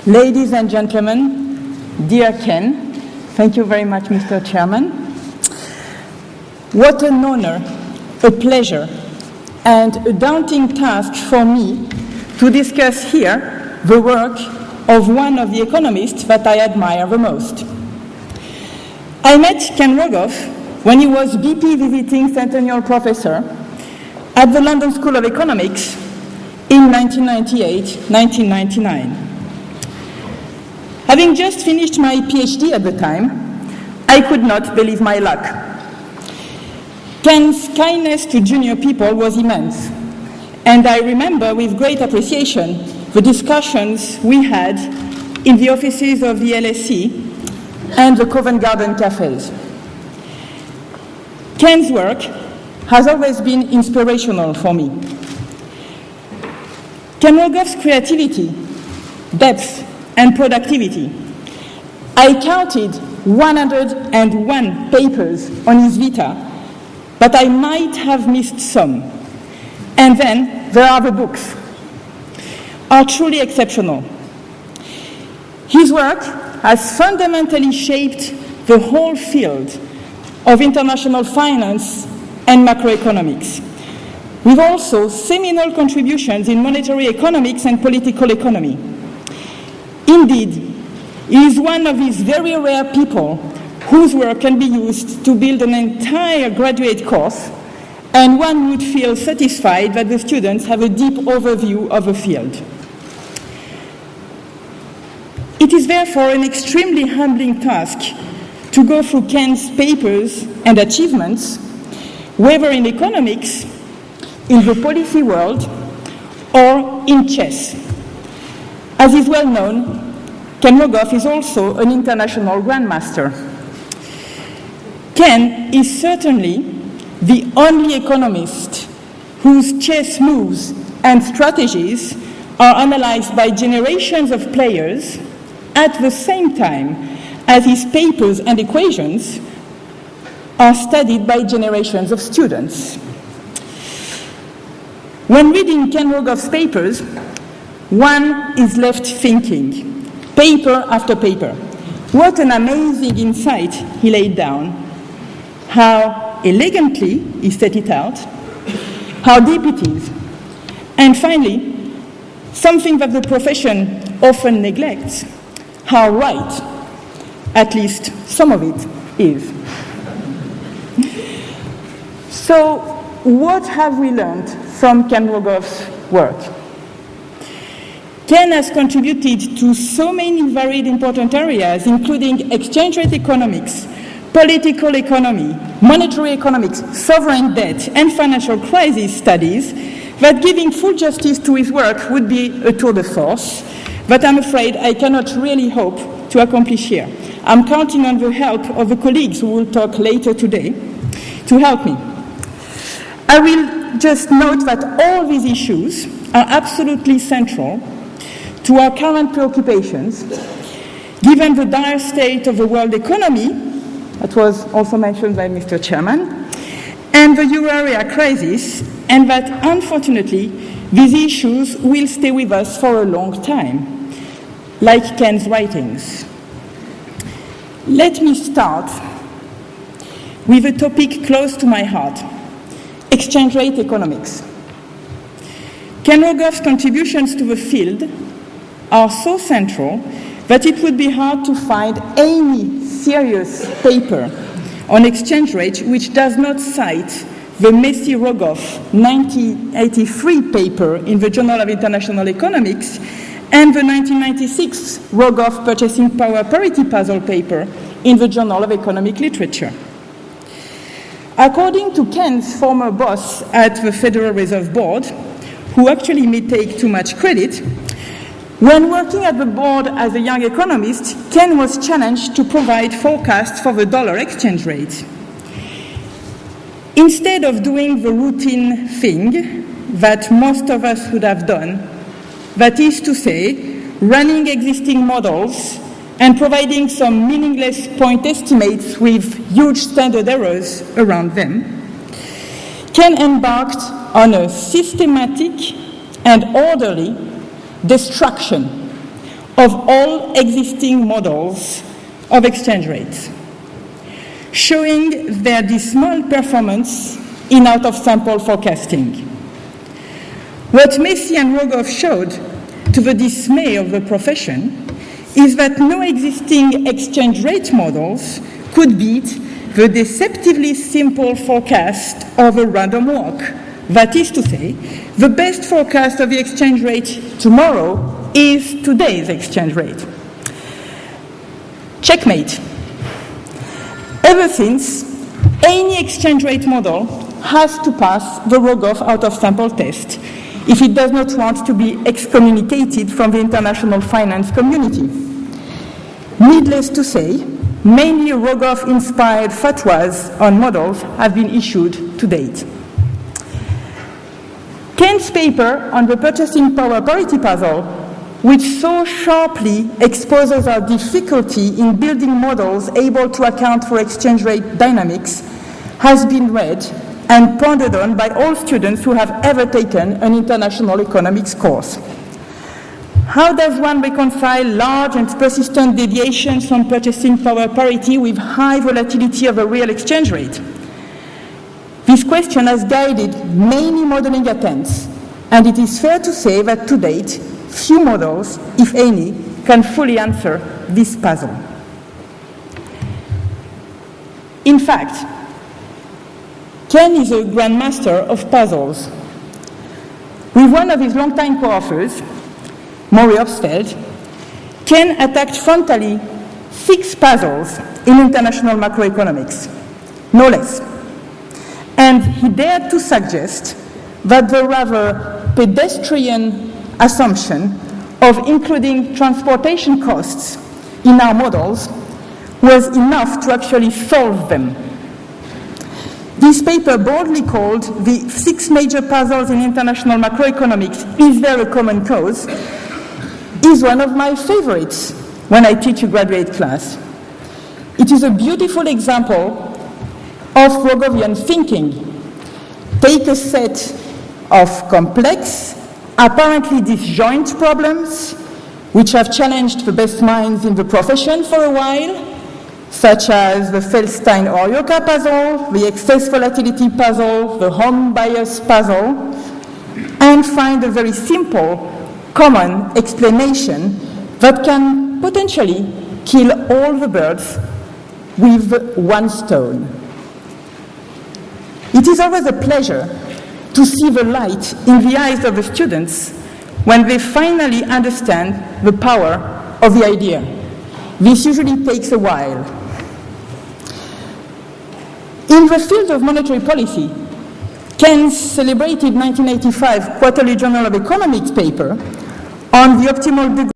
Ladies and gentlemen, dear Ken, thank you very much, Mr. Chairman. What an honor, a pleasure, and a daunting task for me to discuss here the work of one of the economists that I admire the most. I met Ken Rogoff when he was BP visiting Centennial Professor at the London School of Economics in 1998-1999. Having just finished my PhD at the time, I could not believe my luck. Ken's kindness to junior people was immense, and I remember with great appreciation the discussions we had in the offices of the LSE and the Covent Garden cafes. Ken's work has always been inspirational for me. Ken Rogoff's creativity, depth, and productivity. I counted 101 papers on his Vita, but I might have missed some. And then there are the books, are truly exceptional. His work has fundamentally shaped the whole field of international finance and macroeconomics, with also seminal contributions in monetary economics and political economy. Indeed, he is one of these very rare people whose work can be used to build an entire graduate course, and one would feel satisfied that the students have a deep overview of the field. It is therefore an extremely humbling task to go through Ken's papers and achievements, whether in economics, in the policy world, or in chess. As is well known, Ken Rogoff is also an international grandmaster. Ken is certainly the only economist whose chess moves and strategies are analyzed by generations of players at the same time as his papers and equations are studied by generations of students. When reading Ken Rogoff's papers, one is left thinking, paper after paper, what an amazing insight he laid down, how elegantly he set it out, how deep it is, and finally, something that the profession often neglects, how right, at least some of it, is. So, what have we learned from Ken Rogoff's work? Ken has contributed to so many varied important areas, including exchange rate economics, political economy, monetary economics, sovereign debt, and financial crisis studies, that giving full justice to his work would be a tour de force, but I'm afraid I cannot really hope to accomplish here. I'm counting on the help of the colleagues who will talk later today to help me. I will just note that all these issues are absolutely central to our current preoccupations, given the dire state of the world economy, that was also mentioned by Mr. Chairman, and the euro area crisis, and that unfortunately these issues will stay with us for a long time, like Ken's writings. Let me start with a topic close to my heart, exchange rate economics. Ken Rogoff's contributions to the field are so central that it would be hard to find any serious paper on exchange rate which does not cite the messy Rogoff 1983 paper in the Journal of International Economics and the 1996 Rogoff Purchasing Power Parity Puzzle paper in the Journal of Economic Literature. According to Ken's former boss at the Federal Reserve Board, who actually may take too much credit, when working at the board as a young economist, Ken was challenged to provide forecasts for the dollar exchange rate. Instead of doing the routine thing that most of us would have done, that is to say, running existing models and providing some meaningless point estimates with huge standard errors around them, Ken embarked on a systematic and orderly destruction of all existing models of exchange rates, showing their dismal performance in out-of-sample forecasting. What Messi and Rogoff showed, to the dismay of the profession, is that no existing exchange rate models could beat the deceptively simple forecast of a random walk. That is to say, the best forecast of the exchange rate tomorrow is today's exchange rate. Checkmate. Ever since, any exchange rate model has to pass the Rogoff out-of-sample test if it does not want to be excommunicated from the international finance community. Needless to say, mainly Rogoff-inspired fatwas on models have been issued to date. Keynes' paper on the purchasing power parity puzzle, which so sharply exposes our difficulty in building models able to account for exchange rate dynamics, has been read and pondered on by all students who have ever taken an international economics course. How does one reconcile large and persistent deviations from purchasing power parity with high volatility of a real exchange rate? This question has guided many modeling attempts, and it is fair to say that to date, few models, if any, can fully answer this puzzle. In fact, Ken is a grandmaster of puzzles. With one of his longtime co-authors, Maury Obstfeld, Ken attacked frontally 6 puzzles in international macroeconomics, no less. And he dared to suggest that the rather pedestrian assumption of including transportation costs in our models was enough to actually solve them. This paper, boldly called The 6 Major Puzzles in International Macroeconomics, Is There a Common Cause?, is one of my favorites when I teach a graduate class. It is a beautiful example of Rogovian thinking. Take a set of complex, apparently disjoint problems, which have challenged the best minds in the profession for a while, such as the Feldstein-Orioka puzzle, the excess volatility puzzle, the home bias puzzle, and find a very simple, common explanation that can potentially kill all the birds with one stone. It is always a pleasure to see the light in the eyes of the students when they finally understand the power of the idea. This usually takes a while. In the field of monetary policy, Keynes' celebrated 1985 Quarterly Journal of Economics paper on the optimal degree